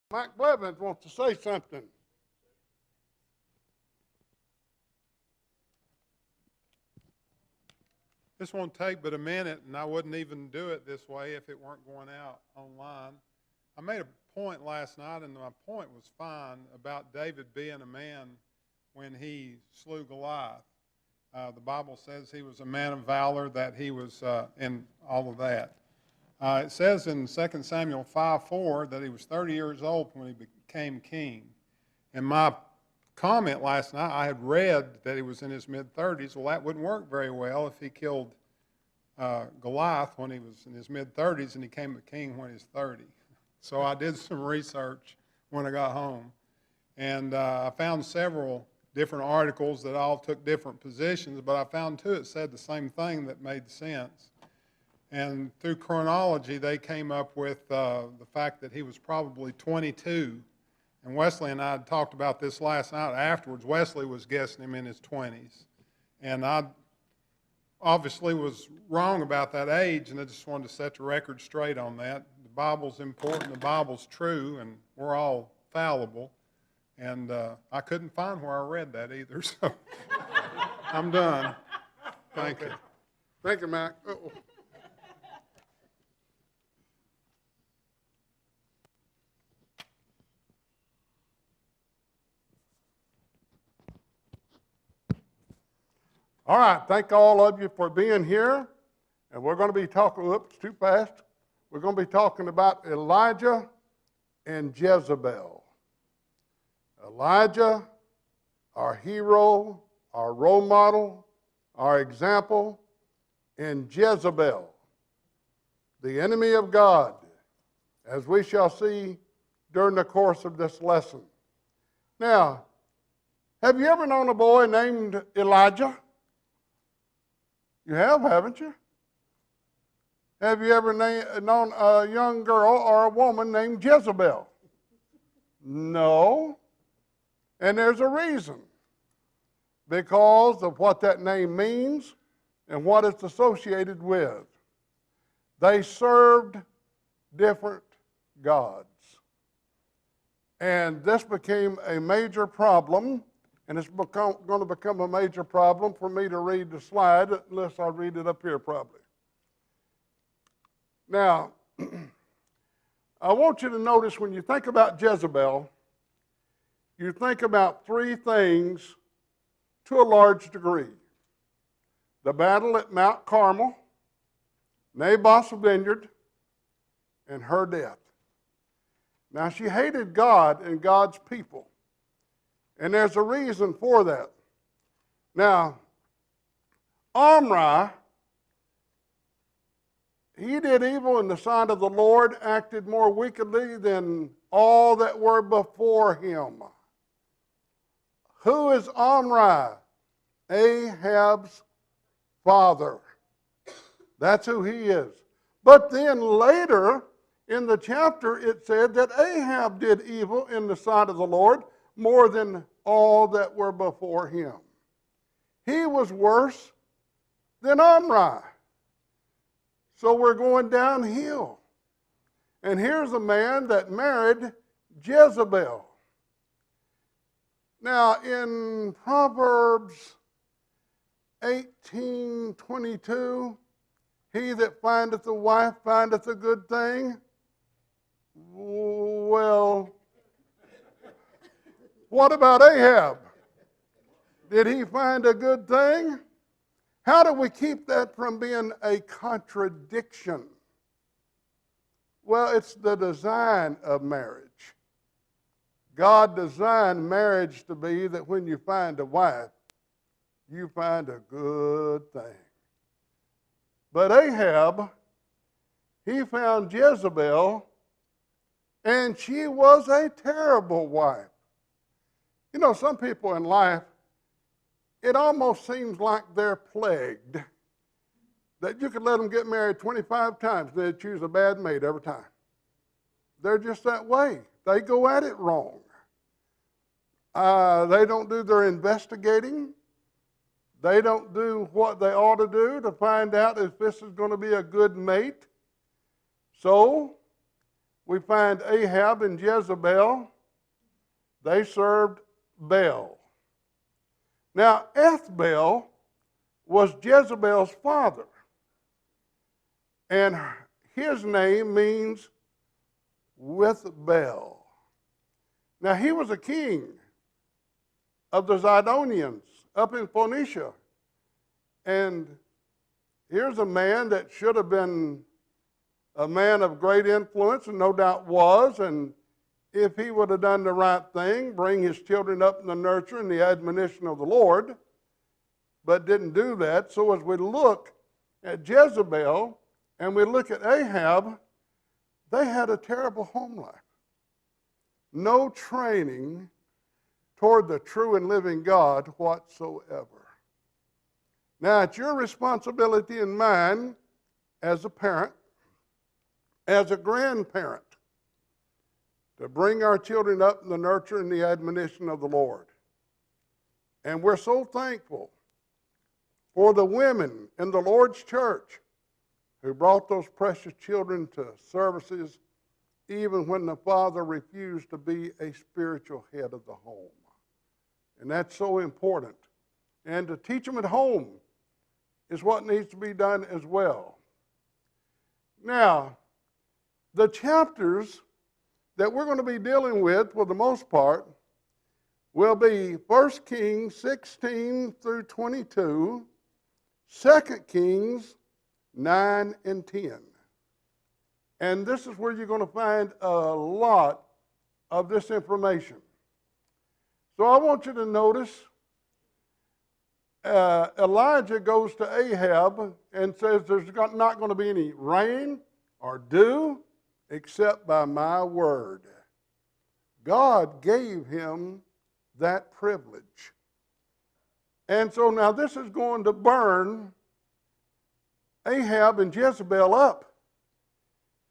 Mike Blevins wants to say something. This won't take but a minute, and I wouldn't even do it this way if it weren't going out online. I made a point last night, and my point was fine, about David being a man when he slew Goliath. The Bible says he was a man of valor, that he was in all of that. It says in 2 Samuel 5:4 that he was 30 years old when he became king. And my comment last night, I had read that he was in his mid-30s. Well, that wouldn't work very well if he killed Goliath when he was in his mid-30s and he came the king when he was 30. So I did some research when I got home. And I found several different articles that all took different positions, but I found two that said the same thing that made sense. And through chronology, they came up with the fact that he was probably 22. And Wesley and I had talked about this last night afterwards. Wesley was guessing him in his 20s. And I obviously was wrong about that age, and I just wanted to set the record straight on that. The Bible's important, the Bible's true, and we're all fallible. And I couldn't find where I read that either, so I'm done. Thank you. Thank you, Mike. Uh-oh. All right, thank all of you for being here. And we're going to be talking, oops, too fast. We're going to be talking about Elijah and Jezebel. Elijah, our hero, our role model, our example, and Jezebel, the enemy of God, as we shall see during the course of this lesson. Now, have you ever known a boy named Elijah? You have, haven't you? Have you ever known a young girl or a woman named Jezebel? No. And there's a reason. Because of what that name means and what it's associated with. They served different gods. And this became a major problem. And it's going to become a major problem for me to read the slide, unless I read it up here probably. Now, I want you to notice when you think about Jezebel, you think about three things to a large degree. The battle at Mount Carmel, Naboth's vineyard, and her death. Now, she hated God and God's people. And there's a reason for that. Now, Omri, he did evil in the sight of the Lord, acted more wickedly than all that were before him. Who is Omri? Ahab's father. That's who he is. But then later in the chapter it said that Ahab did evil in the sight of the Lord, more than all that were before him. He was worse than Omri. So we're going downhill. And here's a man that married Jezebel. Now in Proverbs 18:22, he that findeth a wife findeth a good thing. Well, what about Ahab? Did he find a good thing? How do we keep that from being a contradiction? Well, it's the design of marriage. God designed marriage to be that when you find a wife, you find a good thing. But Ahab, he found Jezebel, and she was a terrible wife. You know, some people in life, it almost seems like they're plagued. That you could let them get married 25 times, and they'd choose a bad mate every time. They're just that way. They go at it wrong. They don't do their investigating. They don't do what they ought to do to find out if this is going to be a good mate. So, we find Ahab and Jezebel. They served Baal. Now, Ethbaal was Jezebel's father, and his name means with Baal. Now, he was a king of the Zidonians up in Phoenicia, and here's a man that should have been a man of great influence, and no doubt was, and if he would have done the right thing, bring his children up in the nurture and the admonition of the Lord, but didn't do that. So as we look at Jezebel and we look at Ahab, they had a terrible home life. No training toward the true and living God whatsoever. Now, it's your responsibility and mine as a parent, as a grandparent, to bring our children up in the nurture and the admonition of the Lord. And we're so thankful for the women in the Lord's church who brought those precious children to services even when the father refused to be a spiritual head of the home. And that's so important. And to teach them at home is what needs to be done as well. Now, the chapters that we're going to be dealing with, for the most part, will be 1 Kings 16 through 22, 2 Kings 9 and 10. And this is where you're going to find a lot of this information. So I want you to notice Elijah goes to Ahab and says there's not going to be any rain or dew except by my word. God gave him that privilege. And so now this is going to burn Ahab and Jezebel up.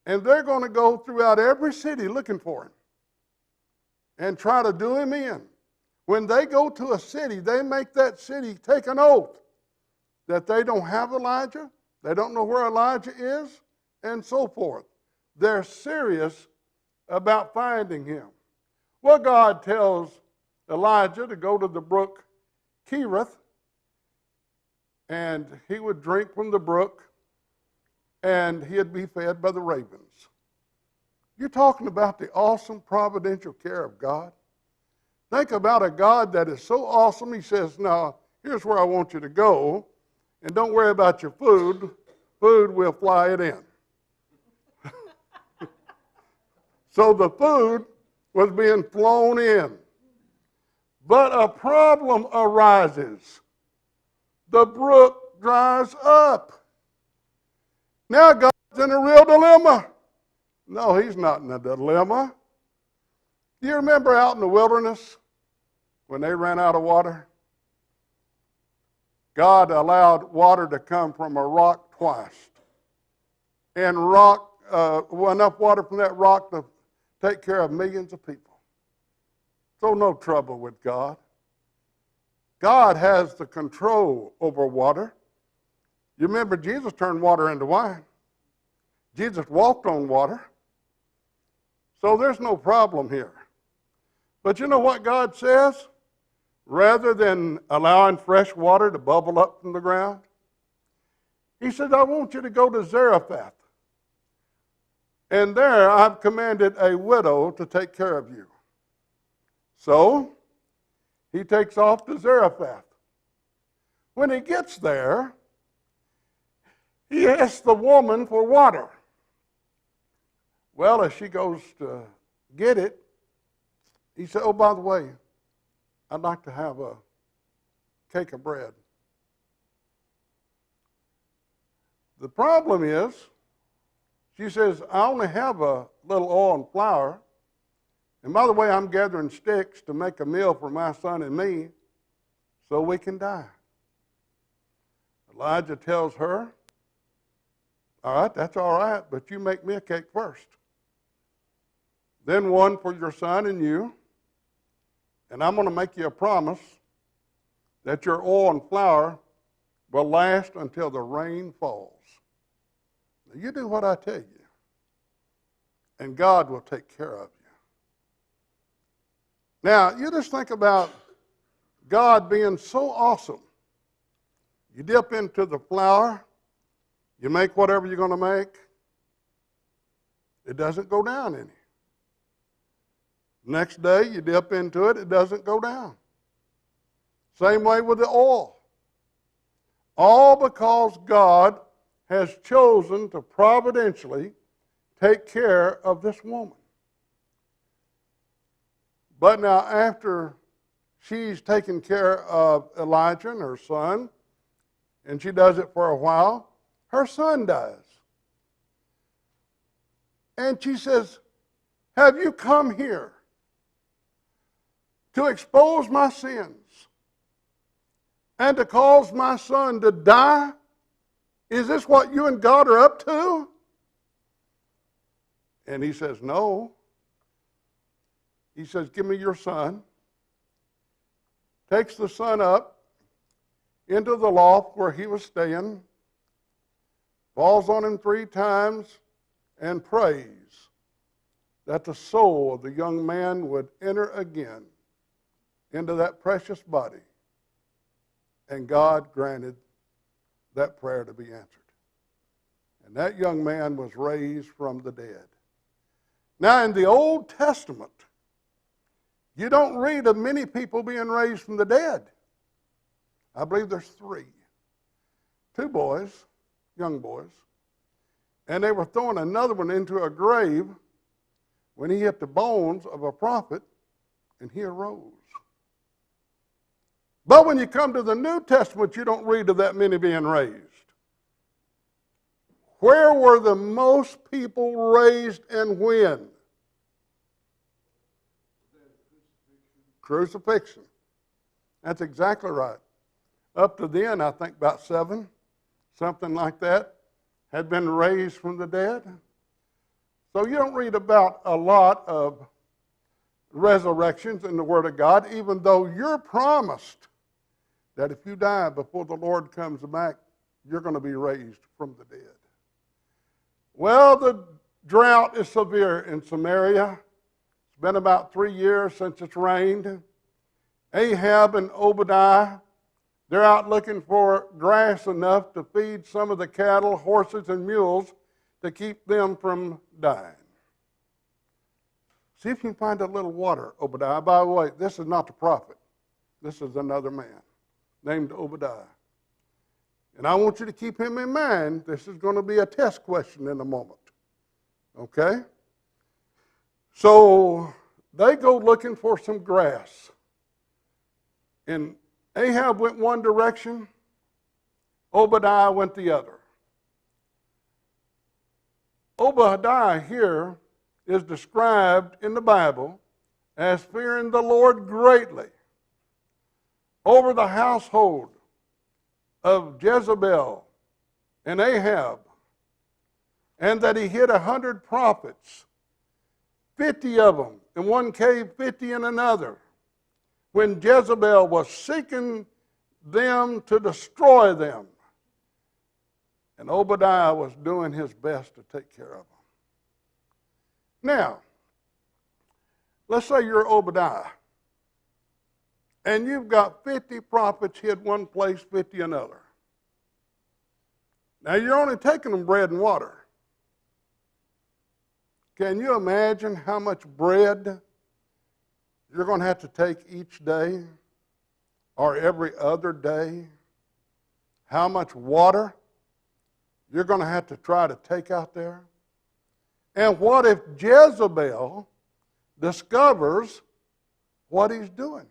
And they're going to go throughout every city looking for him and try to do him in. When they go to a city, they make that city take an oath that they don't have Elijah, they don't know where Elijah is, and so forth. They're serious about finding him. Well, God tells Elijah to go to the brook Cherith, and he would drink from the brook, and he'd be fed by the ravens. You're talking about the awesome providential care of God. Think about a God that is so awesome, he says, now, here's where I want you to go, and don't worry about your food. Food, we'll fly it in. So the food was being flown in. But a problem arises. The brook dries up. Now God's in a real dilemma. No, he's not in a dilemma. Do you remember out in the wilderness when they ran out of water? God allowed water to come from a rock twice. And enough water from that rock to take care of millions of people. So no trouble with God. God has the control over water. You remember Jesus turned water into wine. Jesus walked on water. So there's no problem here. But you know what God says? Rather than allowing fresh water to bubble up from the ground, he said, I want you to go to Zarephath. And there I've commanded a widow to take care of you. So he takes off to Zarephath. When he gets there, he asks the woman for water. Well, as she goes to get it, he said, oh, by the way, I'd like to have a cake of bread. The problem is, she says, I only have a little oil and flour. And by the way, I'm gathering sticks to make a meal for my son and me so we can die. Elijah tells her, all right, that's all right, but you make me a cake first. Then one for your son and you. And I'm going to make you a promise that your oil and flour will last until the rain falls. Now, you do what I tell you. and God will take care of you. Now, you just think about God being so awesome. You dip into the flour, you make whatever you're going to make, it doesn't go down any. Next day, you dip into it, it doesn't go down. Same way with the oil. All because God has chosen to providentially take care of this woman. But now after she's taken care of Elijah and her son, and she does it for a while, her son dies. And she says, have you come here to expose my sins and to cause my son to die? Is this what you and God are up to? And he says, no. He says, give me your son. Takes the son up into the loft where he was staying, falls on him 3 times, and prays that the soul of the young man would enter again into that precious body. And God granted that prayer to be answered. And that young man was raised from the dead. Now, in the Old Testament, you don't read of many people being raised from the dead. I believe there's 3. 2 boys, young boys, and they were throwing another one into a grave when he hit the bones of a prophet, and he arose. But when you come to the New Testament, you don't read of that many being raised. Where were the most people raised and when? Crucifixion. That's exactly right. Up to then, I think about 7, something like that, had been raised from the dead. So you don't read about a lot of resurrections in the Word of God, even though you're promised that if you die before the Lord comes back, you're going to be raised from the dead. Well, the drought is severe in Samaria. It's been about 3 years since it's rained. Ahab and Obadiah, they're out looking for grass enough to feed some of the cattle, horses, and mules to keep them from dying. See if you can find a little water, Obadiah. By the way, this is not the prophet. This is another man named Obadiah. And I want you to keep him in mind. This is going to be a test question in a moment. Okay? So they go looking for some grass. And Ahab went one direction, Obadiah went the other. Obadiah here is described in the Bible as fearing the Lord greatly over the household of Jezebel and Ahab, and that he hid 100 prophets, 50 of them in one cave, 50 in another, when Jezebel was seeking them to destroy them. And Obadiah was doing his best to take care of them. Now, let's say you're Obadiah, and you've got 50 prophets hid one place, 50 another. Now, you're only taking them bread and water. Can you imagine how much bread you're going to have to take each day or every other day? How much water you're going to have to try to take out there? And what if Jezebel discovers what he's doing?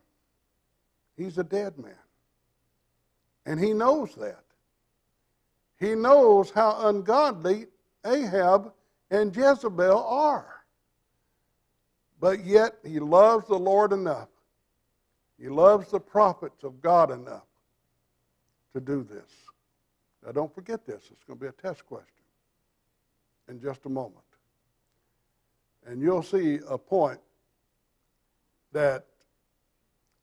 He's a dead man. And he knows that. He knows how ungodly Ahab and Jezebel are. But yet he loves the Lord enough. He loves the prophets of God enough to do this. Now don't forget this. It's going to be a test question in just a moment. And you'll see a point that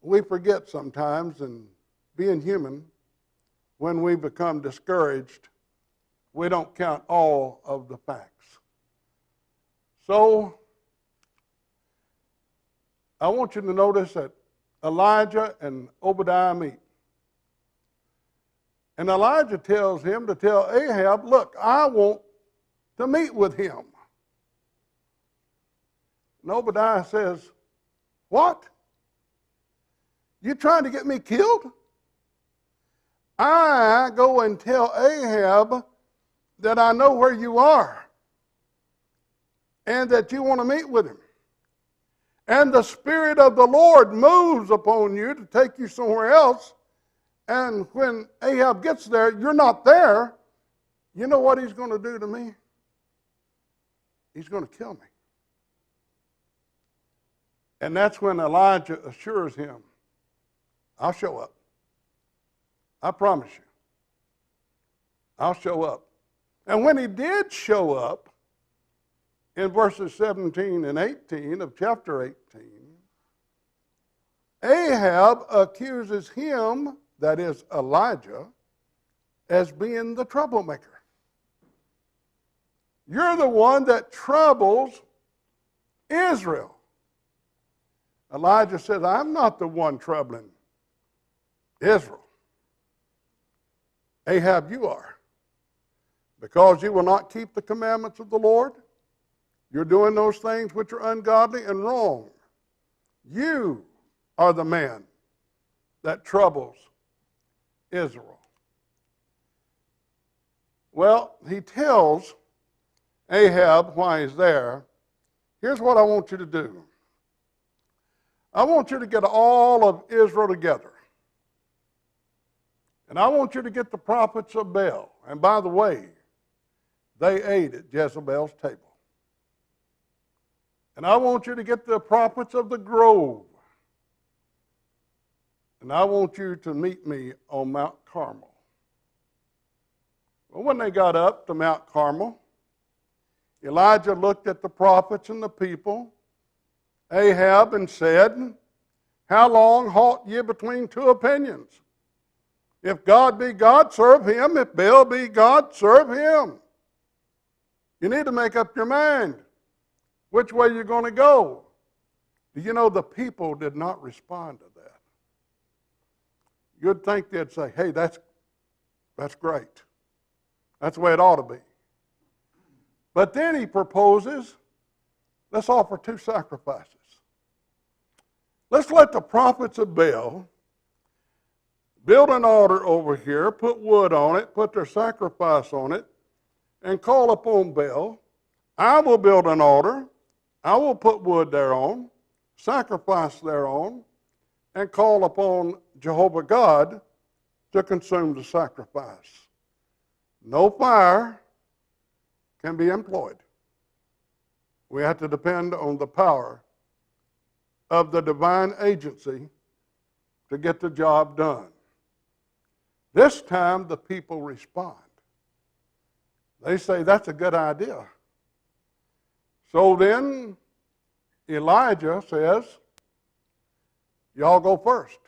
we forget sometimes, and being human, when we become discouraged, we don't count all of the facts. So, I want you to notice that Elijah and Obadiah meet. And Elijah tells him to tell Ahab, look, I want to meet with him. And Obadiah says, what? You trying to get me killed? I go and tell Ahab that I know where you are and that you want to meet with him. And the Spirit of the Lord moves upon you to take you somewhere else. And when Ahab gets there, you're not there. You know what he's going to do to me? He's going to kill me. And that's when Elijah assures him, I'll show up. I promise you. I'll show up. And when he did show up, in verses 17 and 18 of chapter 18, Ahab accuses him, that is Elijah, as being the troublemaker. You're the one that troubles Israel. Elijah says, I'm not the one troubling Israel. Ahab, you are. Because you will not keep the commandments of the Lord, you're doing those things which are ungodly and wrong. You are the man that troubles Israel. Well, he tells Ahab why he's there. Here's what I want you to do. I want you to get all of Israel together. And I want you to get the prophets of Baal. And by the way, they ate at Jezebel's table. And I want you to get the prophets of the grove. And I want you to meet me on Mount Carmel. Well, when they got up to Mount Carmel, Elijah looked at the prophets and the people, Ahab, and said, how long halt ye between two opinions? If God be God, serve him. If Baal be God, serve him. You need to make up your mind which way you're going to go. Do you know the people did not respond to that? You'd think they'd say, hey, that's great. That's the way it ought to be. But then he proposes, let's offer two sacrifices. Let's let the prophets of Baal build an altar over here, put wood on it, put their sacrifice on it, and call upon Baal. I will build an altar. I will put wood thereon, sacrifice thereon, and call upon Jehovah God to consume the sacrifice. No fire can be employed. We have to depend on the power of the divine agency to get the job done. This time the people respond. They say, that's a good idea. So then Elijah says, y'all go first.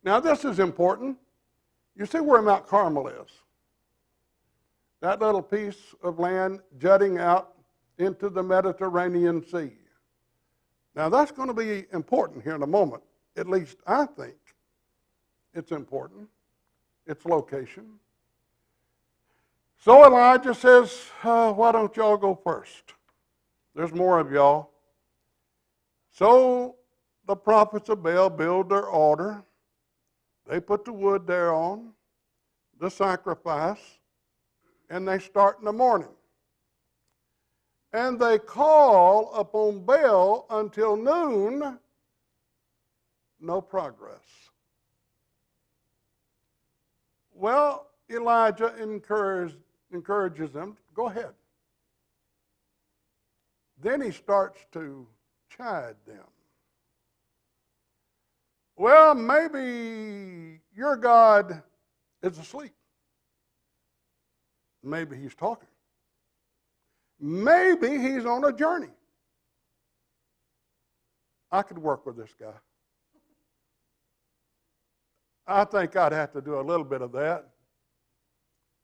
Now this is important. You see where Mount Carmel is? That little piece of land jutting out into the Mediterranean Sea. Now that's going to be important here in a moment. At least I think it's important. Its location. So Elijah says, why don't y'all go first? There's more of y'all. So the prophets of Baal build their altar. They put the wood thereon, the sacrifice, and they start in the morning. And they call upon Baal until noon, no progress. Well, Elijah encourages them, go ahead. Then he starts to chide them. Well, maybe your God is asleep. Maybe he's talking. Maybe he's on a journey. I could work with this guy. I think I'd have to do a little bit of that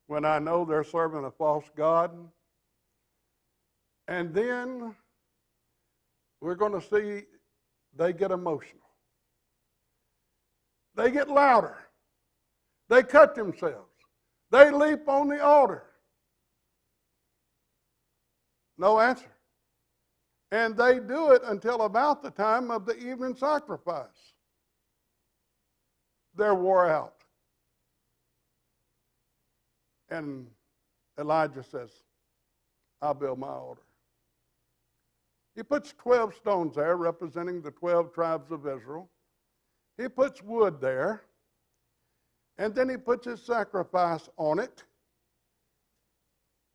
when I know they're serving a false god. And then we're going to see they get emotional. They get louder. They cut themselves. They leap on the altar. No answer. And they do it until about the time of the evening sacrifice. They're wore out. And Elijah says, I'll build my altar. He puts 12 stones there representing the 12 tribes of Israel. He puts wood there. And then he puts his sacrifice on it.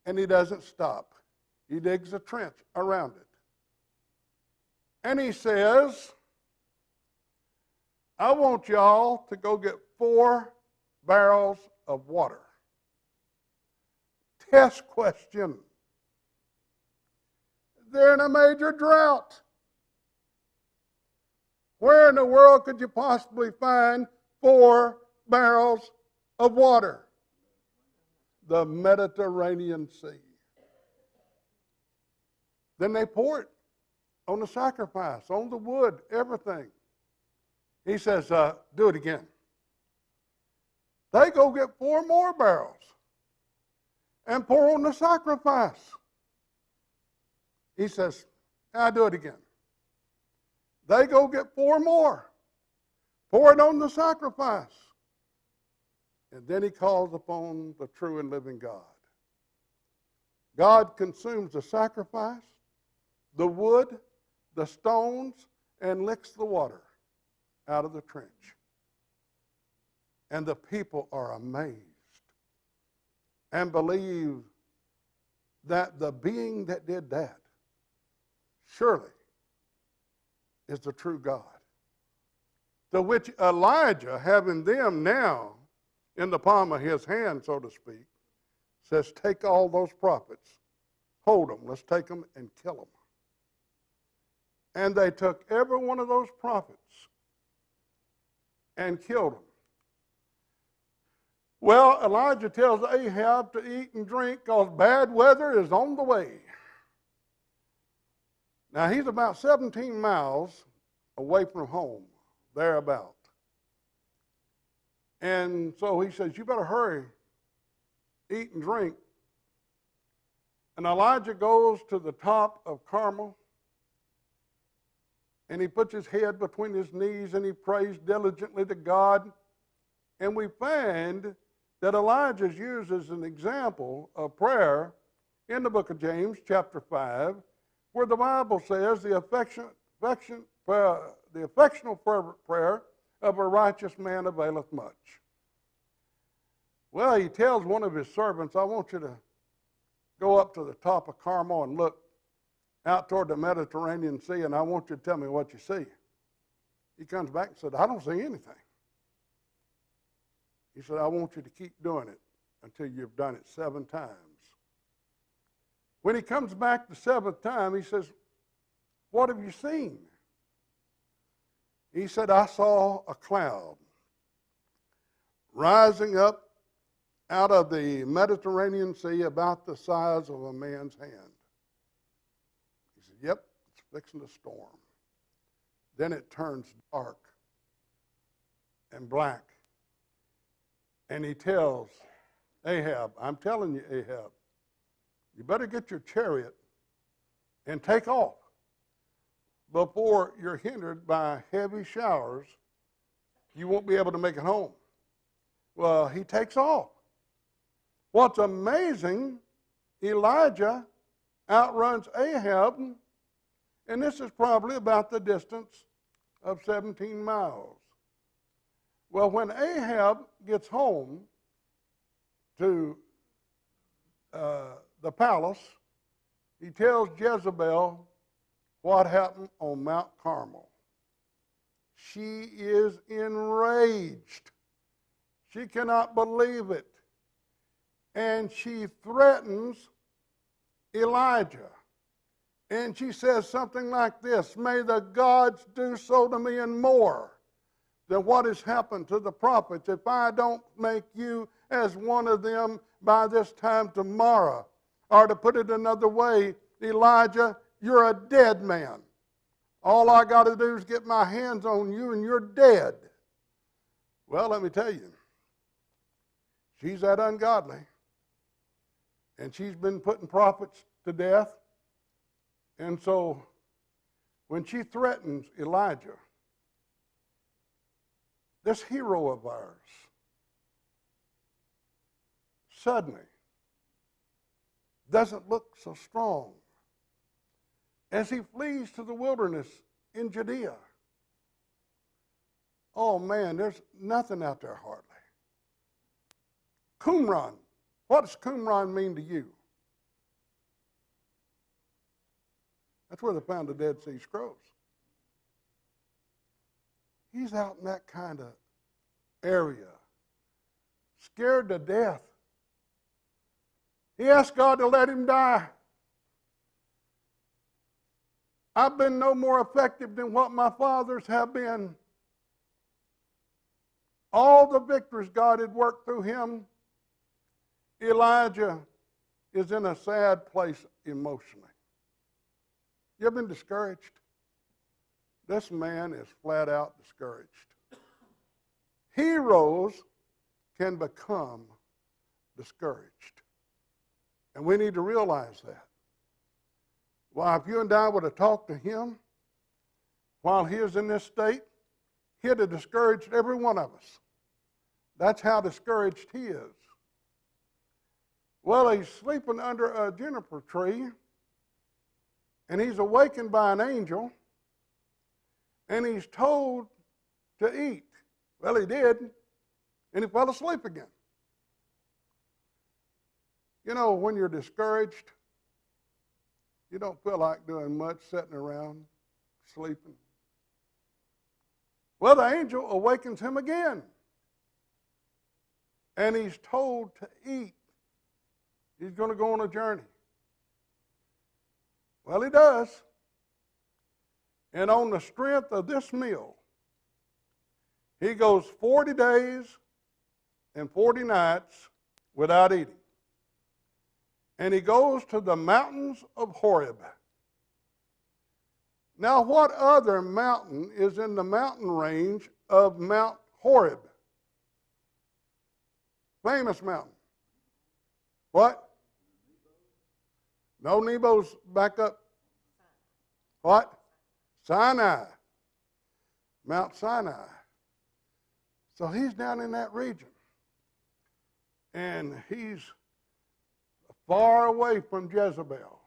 And he doesn't stop. He digs a trench around it. And he says, I want y'all to go get 4 barrels of water. Test question. They're in a major drought. Where in the world could you possibly find 4 barrels of water? The Mediterranean Sea. Then they pour it on the sacrifice, on the wood, everything. He says, do it again. They go get 4 more barrels and pour on the sacrifice. He says, I'll do it again. They go get 4 more, pour it on the sacrifice. And then he calls upon the true and living God. God consumes the sacrifice, the wood, the stones, and licks the water out of the trench. And the people are amazed and believe that the being that did that surely is the true God. To which Elijah, having them now in the palm of his hand, so to speak, says, take all those prophets, hold them, let's take them and kill them. And they took every one of those prophets and killed them. Well, Elijah tells Ahab to eat and drink because bad weather is on the way. Now, he's about 17 miles away from home, thereabout. And so he says, you better hurry, eat and drink. And Elijah goes to the top of Carmel, and he puts his head between his knees and he prays diligently to God. And we find that Elijah is used as an example of prayer in the book of James, chapter 5, where the Bible says the affectionate fervent prayer of a righteous man availeth much. Well, he tells one of his servants, I want you to go up to the top of Carmel and look out toward the Mediterranean Sea, and I want you to tell me what you see. He comes back and said, I don't see anything. He said, I want you to keep doing it until you've done it 7 times. When he comes back the 7th time, he says, what have you seen? He said, I saw a cloud rising up out of the Mediterranean Sea about the size of a man's hand. He said, yep, it's fixing to storm. Then it turns dark and black. And he tells Ahab, I'm telling you, Ahab, you better get your chariot and take off before you're hindered by heavy showers. You won't be able to make it home. Well, he takes off. What's amazing, Elijah outruns Ahab, and this is probably about the distance of 17 miles. Well, when Ahab gets home to the palace, he tells Jezebel what happened on Mount Carmel. She is enraged. She cannot believe it. And she threatens Elijah. And she says something like this, may the gods do so to me and more than what has happened to the prophets if I don't make you as one of them by this time tomorrow. Or to put it another way, Elijah, you're a dead man. All I got to do is get my hands on you and you're dead. Well, let me tell you, she's that ungodly. And she's been putting prophets to death. And so when she threatens Elijah, this hero of ours, suddenly doesn't look so strong as he flees to the wilderness in Judea. Oh man, there's nothing out there hardly. Qumran. What does Qumran mean to you? That's where they found the Dead Sea Scrolls. He's out in that kind of area, scared to death. He asked God to let him die. I've been no more effective than what my fathers have been. All the victories God had worked through him, Elijah is in a sad place emotionally. You ever been discouraged? This man is flat out discouraged. Heroes can become discouraged. And we need to realize that. Well, if you and I would have talked to him while he was in this state, he'd have discouraged every one of us. That's how discouraged he is. Well, he's sleeping under a juniper tree, and he's awakened by an angel, and he's told to eat. Well, he did, and he fell asleep again. You know, when you're discouraged, you don't feel like doing much, sitting around, sleeping. Well, the angel awakens him again, and he's told to eat. He's going to go on a journey. Well, he does. And on the strength of this meal, he goes 40 days and 40 nights without eating. And he goes to the mountains of Horeb. Now, what other mountain is in the mountain range of Mount Horeb? Famous mountain. What? No, Nebo's back up. What? Sinai. Mount Sinai. So he's down in that region. And he's far away from Jezebel.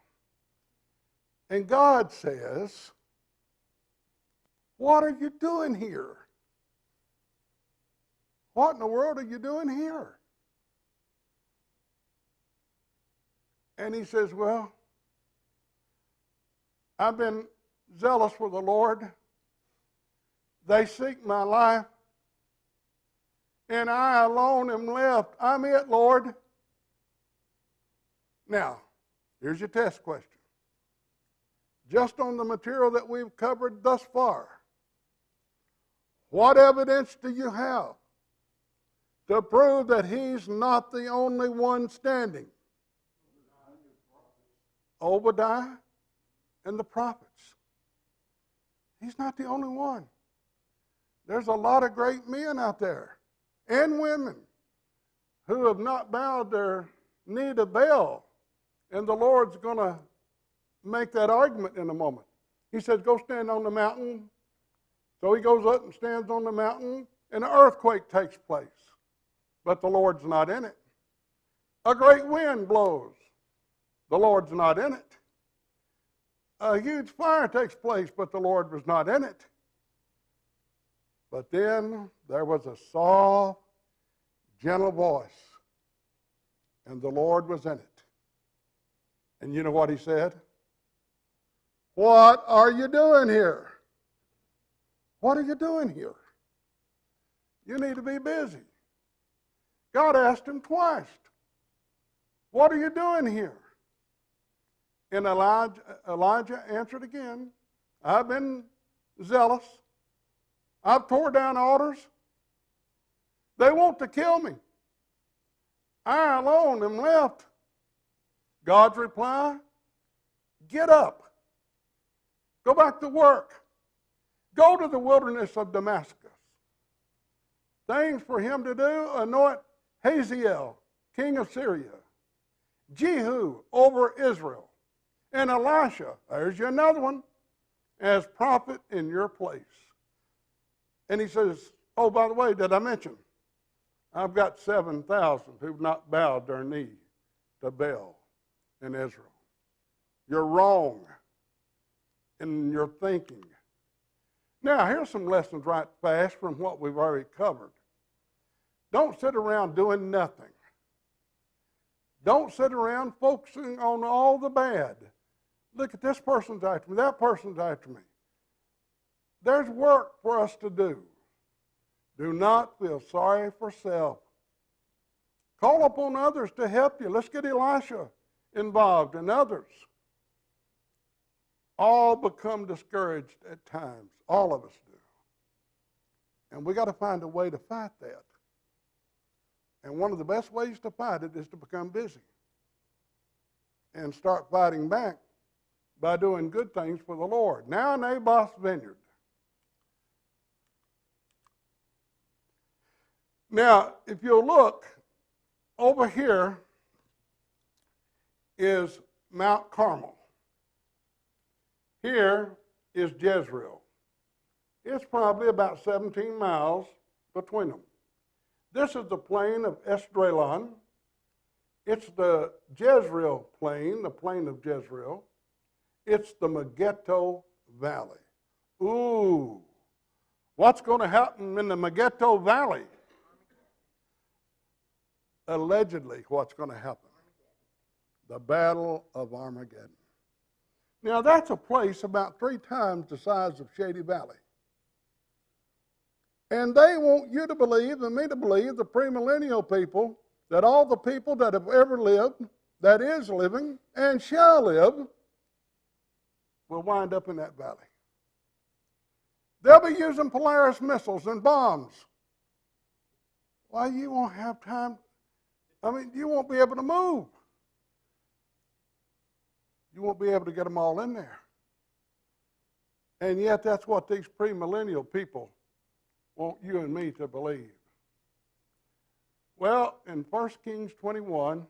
And God says, what are you doing here? What in the world are you doing here? And he says, well, I've been zealous for the Lord. They seek my life. And I alone am left. I'm it, Lord. Now, here's your test question. Just on the material that we've covered thus far, what evidence do you have to prove that he's not the only one standing? Obadiah and the prophets. He's not the only one. There's a lot of great men out there and women who have not bowed their knee to Baal. And the Lord's going to make that argument in a moment. He says, go stand on the mountain. So he goes up and stands on the mountain, and an earthquake takes place. But the Lord's not in it. A great wind blows. The Lord's not in it. A huge fire takes place, but the Lord was not in it. But then there was a soft, gentle voice, and the Lord was in it. And you know what he said? What are you doing here? What are you doing here? You need to be busy. God asked him twice, what are you doing here? And Elijah answered again, I've been zealous. I've tore down altars. They want to kill me. I alone am left. God's reply, get up. Go back to work. Go to the wilderness of Damascus. Things for him to do: anoint Hazael, king of Syria, Jehu over Israel, and Elisha, there's you another one, as prophet in your place. And he says, oh, by the way, did I mention, I've got 7,000 who've not bowed their knee to Baal in Israel. You're wrong in your thinking. Now, here's some lessons right fast from what we've already covered. Don't sit around doing nothing. Don't sit around focusing on all the bad. Look at this person's after me, that person's after me. There's work for us to do. Do not feel sorry for self. Call upon others to help you. Let's get Elisha involved and others. All become discouraged at times. All of us do. And we got to find a way to fight that. And one of the best ways to fight it is to become busy and start fighting back by doing good things for the Lord. Now Naboth's vineyard. Now, if you'll look, over here is Mount Carmel. Here is Jezreel. It's probably about 17 miles between them. This is the plain of Esdraelon. It's the Jezreel plain, the plain of Jezreel. It's the Megiddo Valley. Ooh, what's going to happen in the Megiddo Valley? Allegedly, what's going to happen? The Battle of Armageddon. Now, that's a place about 3 times the size of Shady Valley. And they want you to believe, and me to believe, the premillennial people, that all the people that have ever lived, that is living, and shall live, will wind up in that valley. They'll be using Polaris missiles and bombs. Why, you won't have time. I mean, you won't be able to move. You won't be able to get them all in there. And yet that's what these premillennial people want you and me to believe. Well, in 1 Kings 21,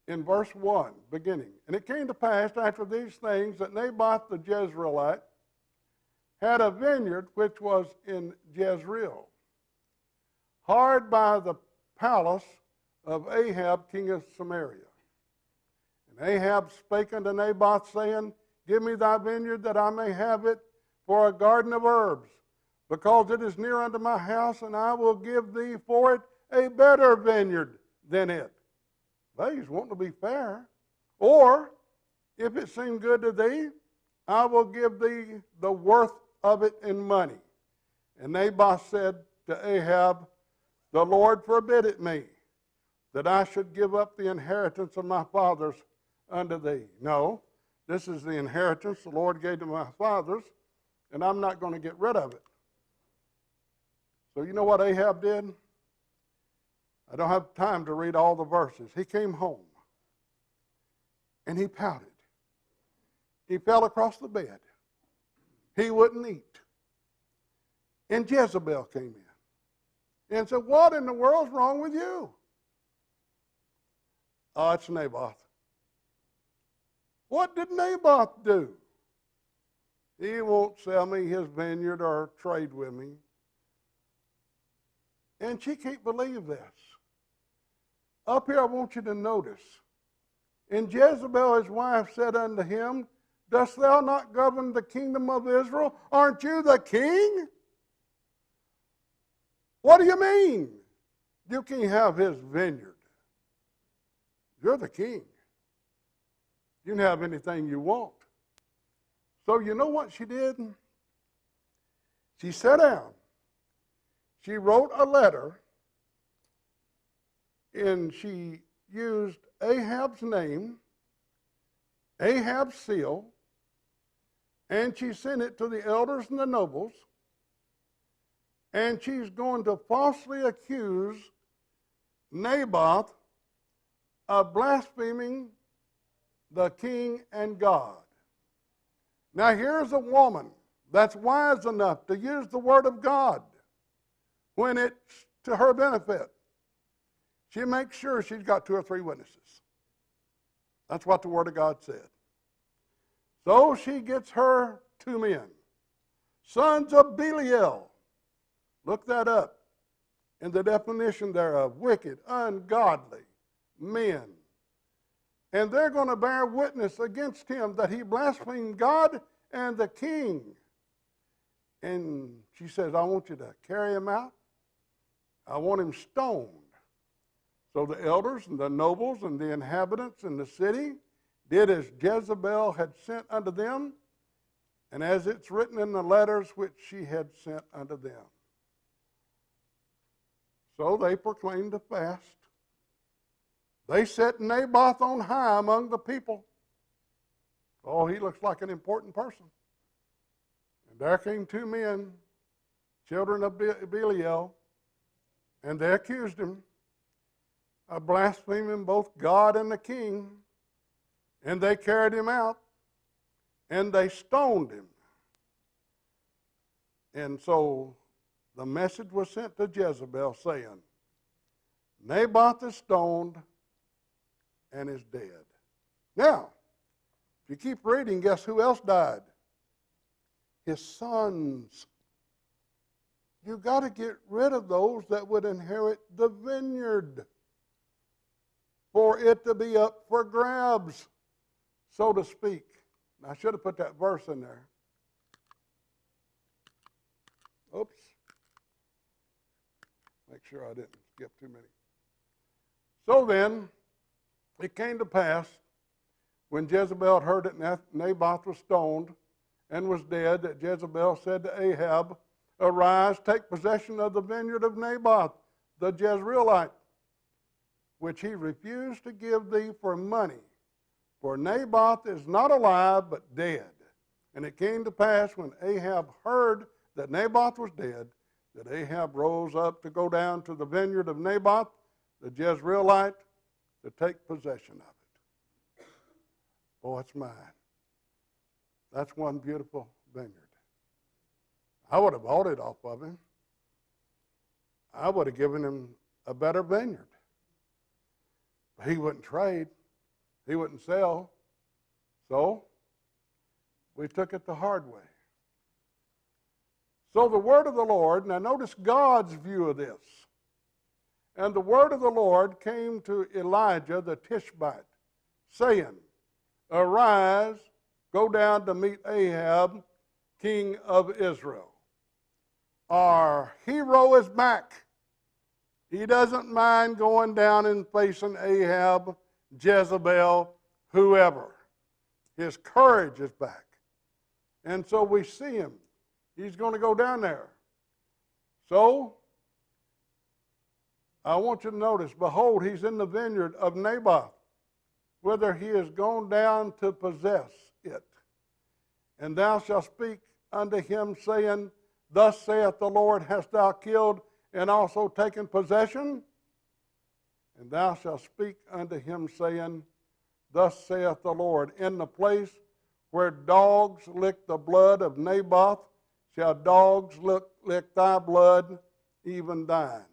in verse 1, beginning, and it came to pass after these things that Naboth the Jezreelite had a vineyard which was in Jezreel, hard by the palace of Ahab, king of Samaria. And Ahab spake unto Naboth, saying, Give me thy vineyard, that I may have it for a garden of herbs, because it is near unto my house, and I will give thee for it a better vineyard than it. Well, he's wanting to be fair. Or, if it seem good to thee, I will give thee the worth of it in money. And Naboth said to Ahab, The Lord forbid it me, that I should give up the inheritance of my fathers unto thee. No, this is the inheritance the Lord gave to my fathers, and I'm not going to get rid of it. So you know what Ahab did? I don't have time to read all the verses. He came home, and he pouted. He fell across the bed. He wouldn't eat. And Jezebel came in and said, What in the world's wrong with you? Oh, it's Naboth. What did Naboth do? He won't sell me his vineyard or trade with me. And she can't believe this. Up here I want you to notice. And Jezebel his wife said unto him, Dost thou not govern the kingdom of Israel? Aren't you the king? What do you mean? You can't have his vineyard. You're the king. You can have anything you want. So you know what she did? She sat down. She wrote a letter, and she used Ahab's name, Ahab's seal, and she sent it to the elders and the nobles, and she's going to falsely accuse Naboth of blaspheming the king and God. Now here's a woman that's wise enough to use the word of God when it's to her benefit. She makes sure she's got 2 or 3 witnesses. That's what the word of God said. So she gets her 2 men, sons of Belial. Look that up in the definition there of wicked, ungodly men. And they're going to bear witness against him that he blasphemed God and the king. And she says, I want you to carry him out. I want him stoned. So the elders and the nobles and the inhabitants in the city did as Jezebel had sent unto them, and as it's written in the letters which she had sent unto them. So they proclaimed a fast. They set Naboth on high among the people. Oh, he looks like an important person. And there came 2 men, children of Belial, and they accused him of blaspheming both God and the king. And they carried him out, and they stoned him. And so the message was sent to Jezebel saying, Naboth is stoned and is dead. Now, if you keep reading, guess who else died? His sons. You've got to get rid of those that would inherit the vineyard for it to be up for grabs, so to speak. Now, I should have put that verse in there. Oops. Make sure I didn't skip too many. So then, it came to pass, when Jezebel heard that Naboth was stoned and was dead, that Jezebel said to Ahab, Arise, take possession of the vineyard of Naboth, the Jezreelite, which he refused to give thee for money. For Naboth is not alive, but dead. And it came to pass, when Ahab heard that Naboth was dead, that Ahab rose up to go down to the vineyard of Naboth, the Jezreelite, to take possession of it. Oh, it's mine. That's one beautiful vineyard. I would have bought it off of him. I would have given him a better vineyard. But he wouldn't trade. He wouldn't sell. So we took it the hard way. So the word of the Lord, now notice God's view of this. And the word of the Lord came to Elijah the Tishbite, saying, Arise, go down to meet Ahab, king of Israel. Our hero is back. He doesn't mind going down and facing Ahab, Jezebel, whoever. His courage is back. And so we see him. He's going to go down there. So, I want you to notice, behold, he's in the vineyard of Naboth, whither he is gone down to possess it. And thou shalt speak unto him, saying, Thus saith the Lord, hast thou killed and also taken possession? And thou shalt speak unto him, saying, Thus saith the Lord, in the place where dogs lick the blood of Naboth, shall dogs lick thy blood, even thine.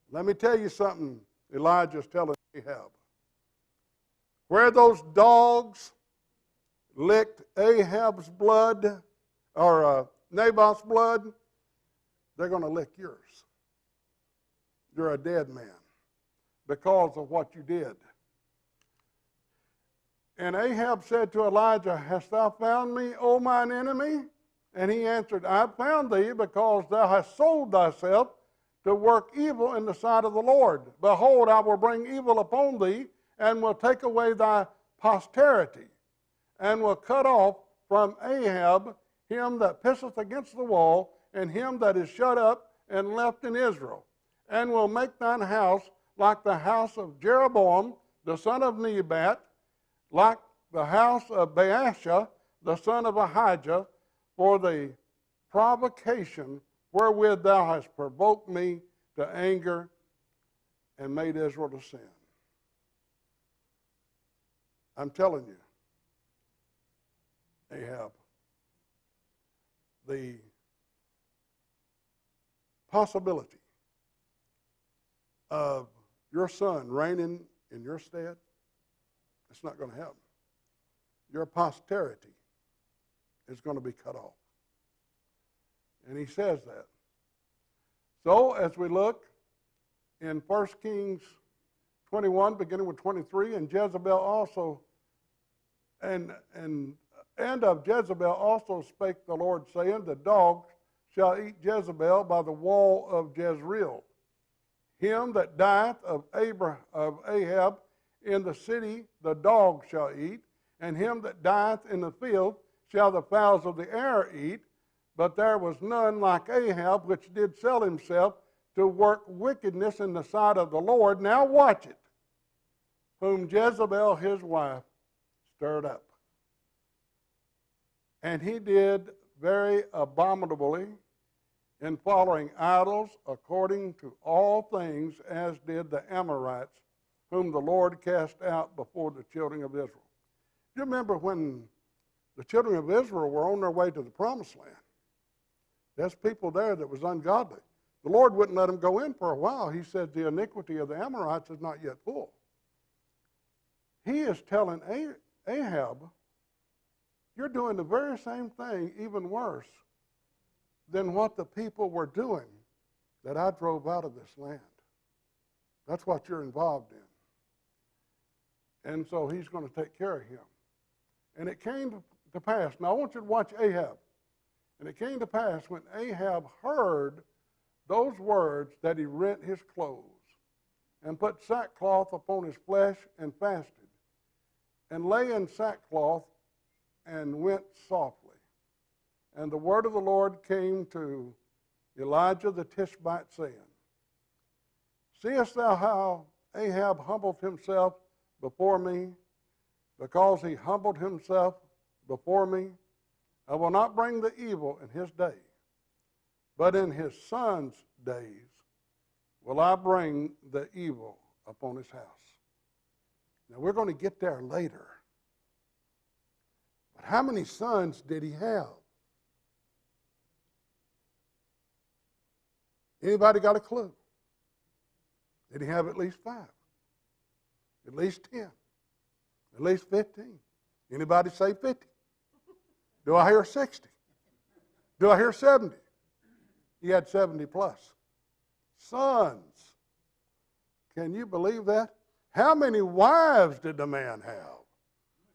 Let me tell you something Elijah's telling Ahab. Where those dogs licked Ahab's blood, or Naboth's blood, they're going to lick yours. You're a dead man because of what you did. And Ahab said to Elijah, Hast thou found me, O mine enemy? And he answered, I have found thee because thou hast sold thyself to work evil in the sight of the Lord. Behold, I will bring evil upon thee, and will take away thy posterity, and will cut off from Ahab him that pisseth against the wall, and him that is shut up and left in Israel, and will make thine house like the house of Jeroboam, the son of Nebat, like the house of Baasha, the son of Ahijah, for the provocation wherewith thou hast provoked me to anger and made Israel to sin. I'm telling you, Ahab, the possibility of your son reigning in your stead, it's not going to happen. Your posterity is going to be cut off. And he says that. So as we look in 1 Kings 21, beginning with 23, and Jezebel also, and of Jezebel also spake the Lord, saying, the dogs shall eat Jezebel by the wall of Jezreel. Him that dieth of Ahab in the city the dogs shall eat, and him that dieth in the field shall the fowls of the air eat. But there was none like Ahab, which did sell himself to work wickedness in the sight of the Lord. Now watch it. Whom Jezebel his wife stirred up. And he did very abominably in following idols according to all things, as did the Amorites, whom the Lord cast out before the children of Israel. Do you remember when the children of Israel were on their way to the promised land? There's people there that was ungodly. The Lord wouldn't let them go in for a while. He said the iniquity of the Amorites is not yet full. He is telling Ahab, you're doing the very same thing, even worse, than what the people were doing that I drove out of this land. That's what you're involved in. And so he's going to take care of him. And it came to pass. Now I want you to watch Ahab. And it came to pass when Ahab heard those words that he rent his clothes and put sackcloth upon his flesh and fasted and lay in sackcloth and went softly. And the word of the Lord came to Elijah the Tishbite, saying, seest thou how Ahab humbled himself before me? Because he humbled himself before me, I will not bring the evil in his day, but in his son's days will I bring the evil upon his house. Now we're going to get there later. But how many sons did he have? Anybody got a clue? Did he have at least 5? At least 10? At least 15? Anybody say 50? Do I hear 60? Do I hear 70? He had 70 plus sons. Can you believe that? How many wives did the man have?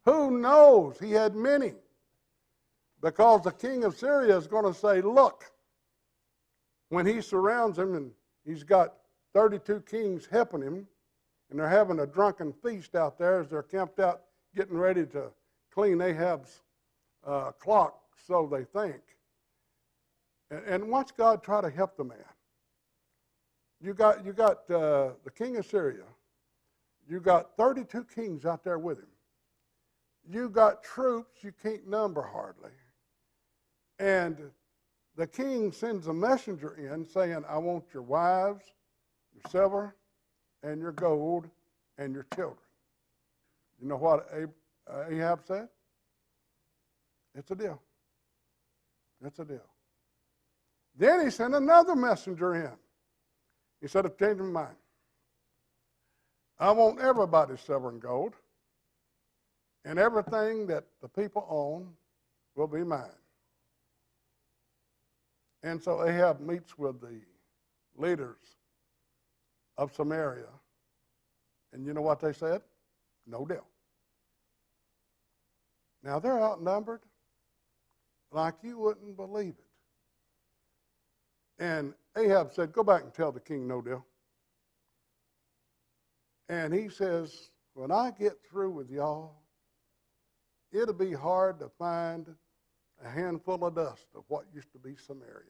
Who knows? He had many. Because the king of Syria is going to say, look, when he surrounds him and he's got 32 kings helping him, and they're having a drunken feast out there as they're camped out getting ready to clean Ahab's clock, so they think. And watch God try to help the man. You got the king of Syria. You got 32 kings out there with him. You got troops you can't number hardly. And the king sends a messenger in saying, I want your wives, your silver, and your gold, and your children. You know what Ahab said? It's a deal. It's a deal. Then he sent another messenger in. He said, I've changed my mind. I want everybody's silver and gold, and everything that the people own will be mine. And so Ahab meets with the leaders of Samaria, and you know what they said? No deal. Now they're outnumbered like you wouldn't believe it. And Ahab said, go back and tell the king no deal. And he says, when I get through with y'all, it'll be hard to find a handful of dust of what used to be Samaria.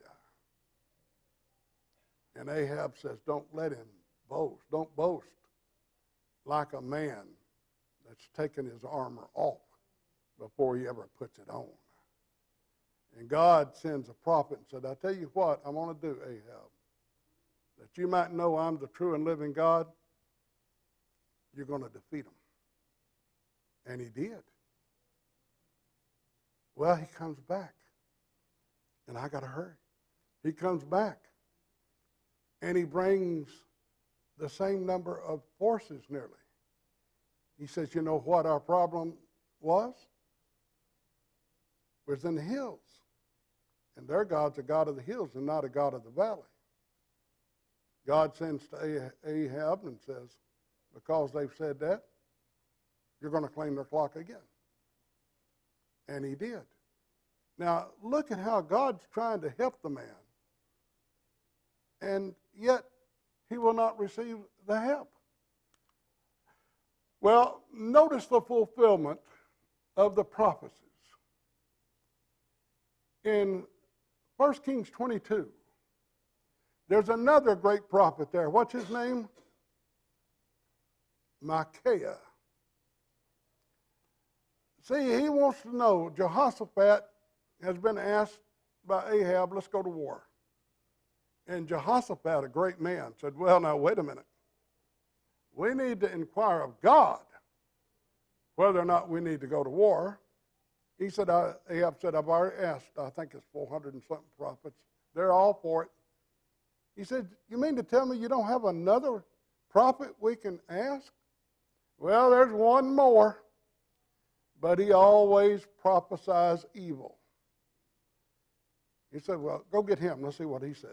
And Ahab says, don't let him boast. Don't boast like a man that's taken his armor off before he ever puts it on. And God sends a prophet and said, I tell you what I'm going to do, Ahab, that you might know I'm the true and living God. You're going to defeat them. And he did. Well, he comes back. And I got to hurry. He comes back. And he brings the same number of forces nearly. He says, you know what our problem was? It was in the hills. And their God's a God of the hills and not a God of the valley. God sends to Ahab and says, because they've said that, you're going to claim their flock again. And he did. Now, look at how God's trying to help the man. And yet, he will not receive the help. Well, notice the fulfillment of the prophecies. In 1 Kings 22, there's another great prophet there. What's his name? Micaiah. See, he wants to know, Jehoshaphat has been asked by Ahab, let's go to war. And Jehoshaphat, a great man, said, well, now, wait a minute. We need to inquire of God whether or not we need to go to war. He said, Ahab said, I've already asked, I think it's 400 and something prophets. They're all for it. He said, you mean to tell me you don't have another prophet we can ask? Well, there's one more, but he always prophesies evil. He said, well, go get him. Let's see what he says.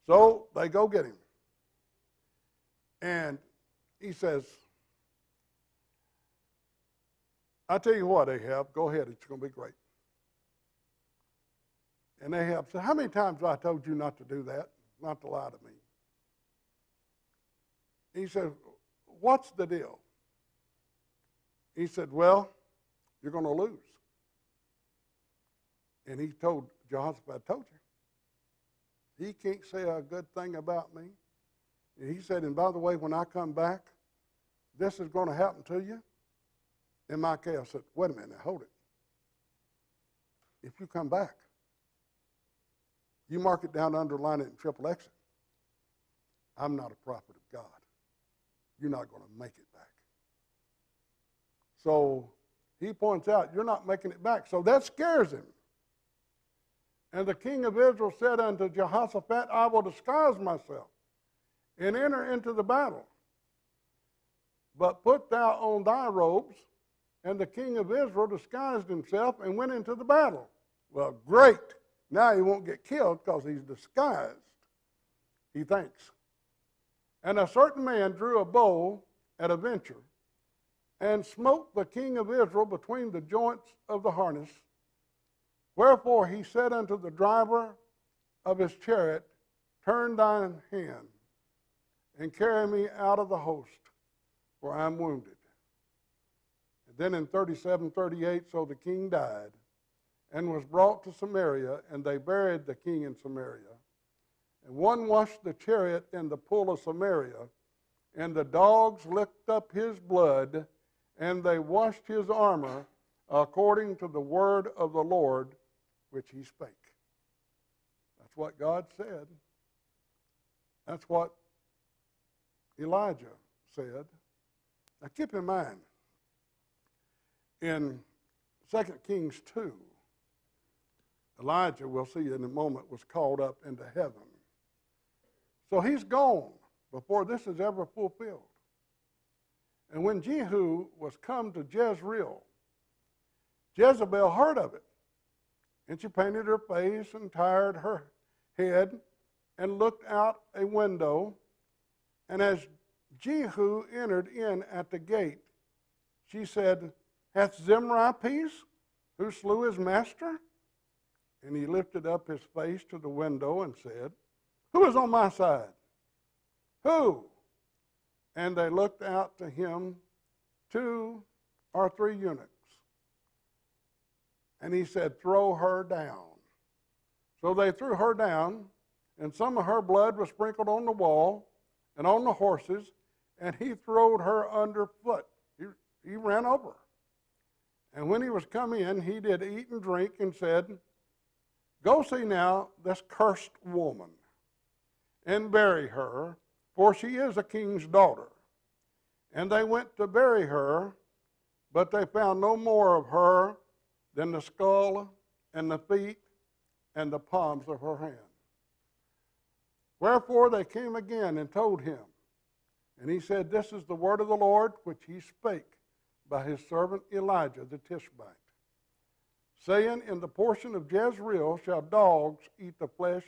So they go get him. And he says, I tell you what, Ahab, go ahead. It's going to be great. And Ahab said, how many times have I told you not to do that, not to lie to me? He said, what's the deal? He said, well, you're going to lose. And he told Jehoshaphat, I told you. He can't say a good thing about me. And he said, and by the way, when I come back, this is going to happen to you. And Micaiah said, wait a minute, now, hold it. If you come back, you mark it down, underline it, and triple X it. I'm not a prophet of God. You're not going to make it back. So he points out, you're not making it back. So that scares him. And the king of Israel said unto Jehoshaphat, I will disguise myself and enter into the battle. But put thou on thy robes. And the king of Israel disguised himself and went into the battle. Well, great. Now he won't get killed because he's disguised, he thinks. And a certain man drew a bow at a venture and smote the king of Israel between the joints of the harness. Wherefore he said unto the driver of his chariot, turn thine hand and carry me out of the host, for I am wounded. And then in 37-38, so the king died and was brought to Samaria, and they buried the king in Samaria. And one washed the chariot in the pool of Samaria, and the dogs licked up his blood, and they washed his armor according to the word of the Lord which he spake. That's what God said. That's what Elijah said. Now keep in mind, in 2 Kings 2, Elijah, we'll see in a moment, was called up into heaven. So he's gone before this is ever fulfilled. And when Jehu was come to Jezreel, Jezebel heard of it. And she painted her face and tired her head and looked out a window. And as Jehu entered in at the gate, she said, hath Zimri peace, who slew his master? And he lifted up his face to the window and said, who is on my side? Who? And they looked out to him 2 or 3 eunuchs. And he said, throw her down. So they threw her down, and some of her blood was sprinkled on the wall and on the horses, and he throwed her underfoot. He ran over her. And when he was come in, he did eat and drink and said, go see now this cursed woman, and bury her, for she is a king's daughter. And they went to bury her But they found no more of her than the skull and the feet and the palms of her hand. Wherefore they came again and told him. And he said, This is the word of the Lord, which he spake by his servant Elijah the Tishbite, saying, In the portion of Jezreel shall dogs eat the flesh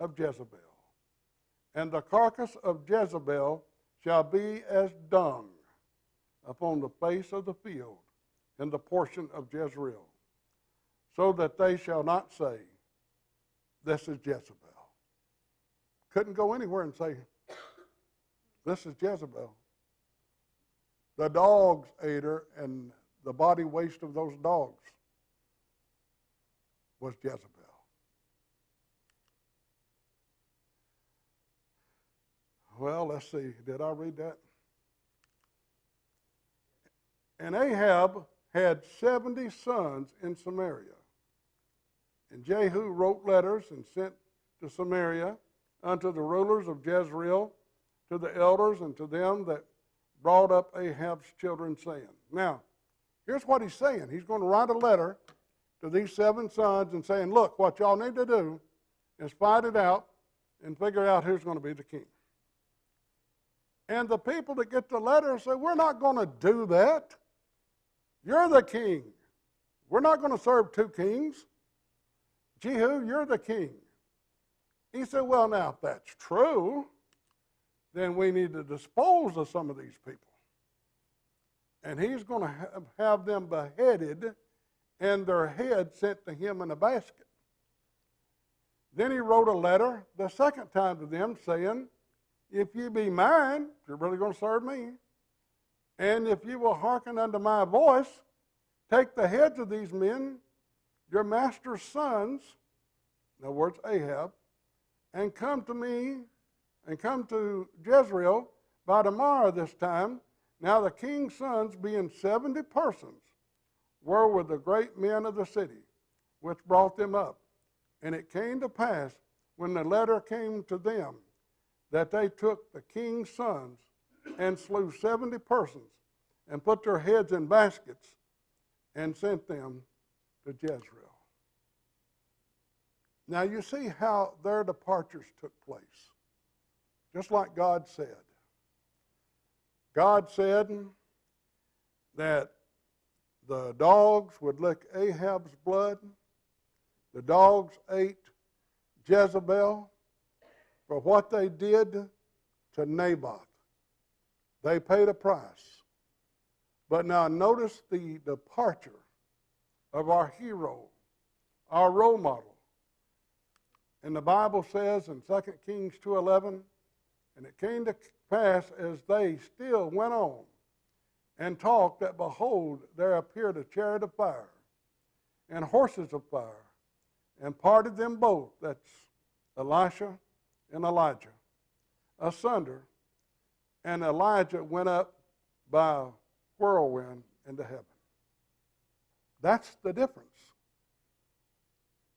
of Jezebel, and the carcass of Jezebel shall be as dung upon the face of the field in the portion of Jezreel, so that they shall not say, This is Jezebel. Couldn't go anywhere and say, This is Jezebel. The dogs ate her, and the body waste of those dogs was Jezebel. Well, let's see. Did I read that? And Ahab had 70 sons in Samaria. And Jehu wrote letters and sent to Samaria unto the rulers of Jezreel, to the elders, and to them that brought up Ahab's children, saying. Now, here's what he's saying. He's going to write a letter to these 7 sons and saying, look, what y'all need to do is fight it out and figure out who's going to be the king. And the people that get the letter say, we're not going to do that. You're the king. We're not going to serve 2 kings. Jehu, you're the king. He said, well, now, if that's true, then we need to dispose of some of these people. And he's going to have them beheaded and their heads sent to him in a basket. Then he wrote a letter the second time to them saying, if you be mine, you're really going to serve me, and if you will hearken unto my voice, take the heads of these men, your master's sons, in other words, Ahab, and come to me, and come to Jezreel by tomorrow this time. Now the king's sons, being 70 persons, were with the great men of the city, which brought them up. And it came to pass, when the letter came to them, that they took the king's sons and slew 70 persons, and put their heads in baskets, and sent them to Jezreel. Now you see how their departures took place. Just like God said. God said that the dogs would lick Ahab's blood. The dogs ate Jezebel for what they did to Naboth. They paid a price. But now notice the departure of our hero, our role model. And the Bible says in 2 Kings 2:11, and it came to pass as they still went on and talked that, behold, there appeared a chariot of fire and horses of fire, and parted them both, that's Elisha and Elijah, asunder, and Elijah went up by a whirlwind into heaven. That's the difference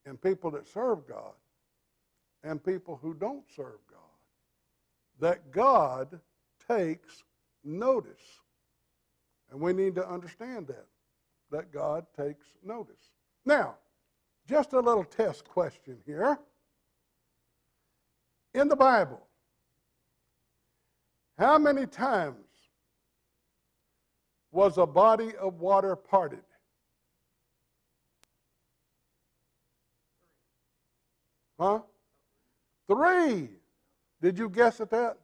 in people that serve God and people who don't serve God. That God takes notice. And we need to understand that God takes notice. Now, just a little test question here. In the Bible, how many times was a body of water parted? Huh? 3. Did you guess at that?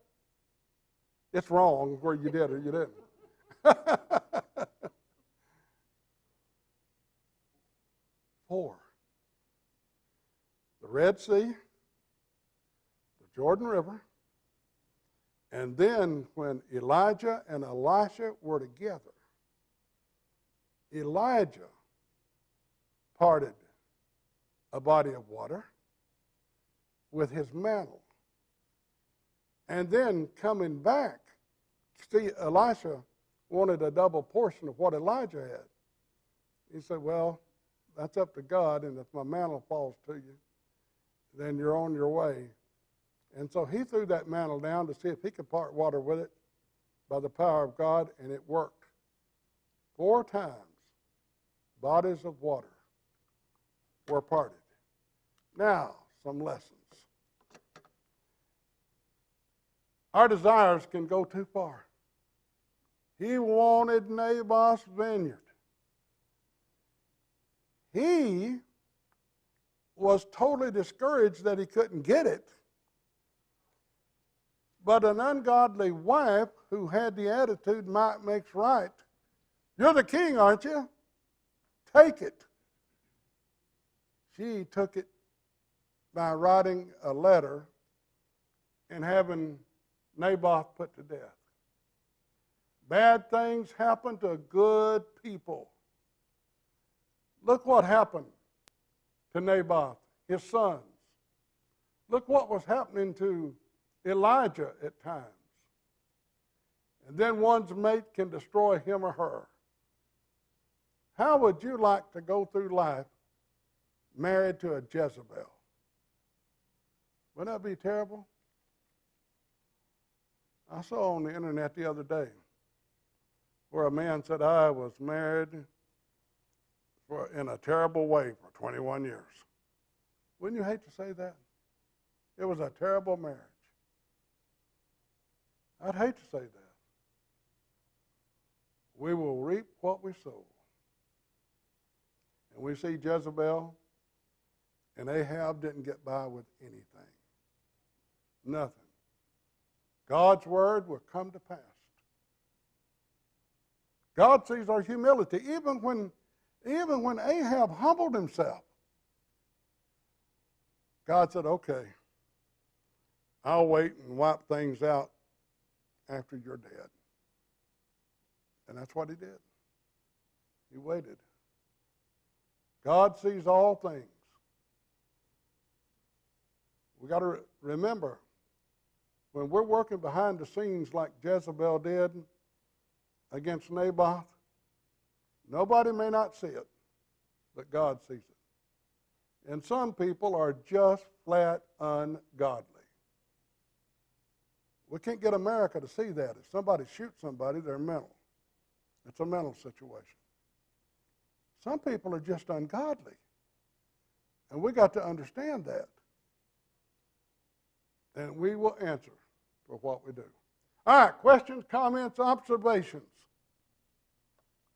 It's wrong where you did or you didn't. 4. The Red Sea, the Jordan River, and then when Elijah and Elisha were together, Elijah parted a body of water with his mantle. And then coming back, see, Elisha wanted a double portion of what Elijah had. He said, well, that's up to God, and if my mantle falls to you, then you're on your way. And so he threw that mantle down to see if he could part water with it by the power of God, and it worked. 4 times bodies of water were parted. Now, some lessons. Our desires can go too far. He wanted Naboth's vineyard. He was totally discouraged that he couldn't get it. But an ungodly wife who had the attitude, might makes right. You're the king, aren't you? Take it. She took it by writing a letter and having Naboth put to death. Bad things happen to good people. Look what happened to Naboth, his sons. Look what was happening to Elijah at times. And then one's mate can destroy him or her. How would you like to go through life married to a Jezebel? Wouldn't that be terrible? I saw on the internet the other day where a man said, I was married in a terrible way for 21 years. Wouldn't you hate to say that? It was a terrible marriage. I'd hate to say that. We will reap what we sow. And we see Jezebel and Ahab didn't get by with anything. Nothing. God's word will come to pass. God sees our humility. Even when Ahab humbled himself, God said, okay, I'll wait and wipe things out after you're dead. And that's what he did. He waited. God sees all things. We got to remember, when we're working behind the scenes like Jezebel did against Naboth, nobody may not see it, but God sees it. And some people are just flat ungodly. We can't get America to see that. If somebody shoots somebody, they're mental. It's a mental situation. Some people are just ungodly. And we got to understand that. And we will answer for what we do. All right, questions, comments, observations?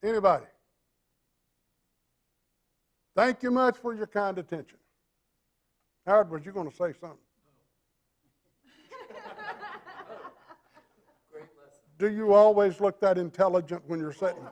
Anybody? Thank you much for your kind attention. Howard, was you going to say something? Great lesson. Do you always look that intelligent when you're sitting?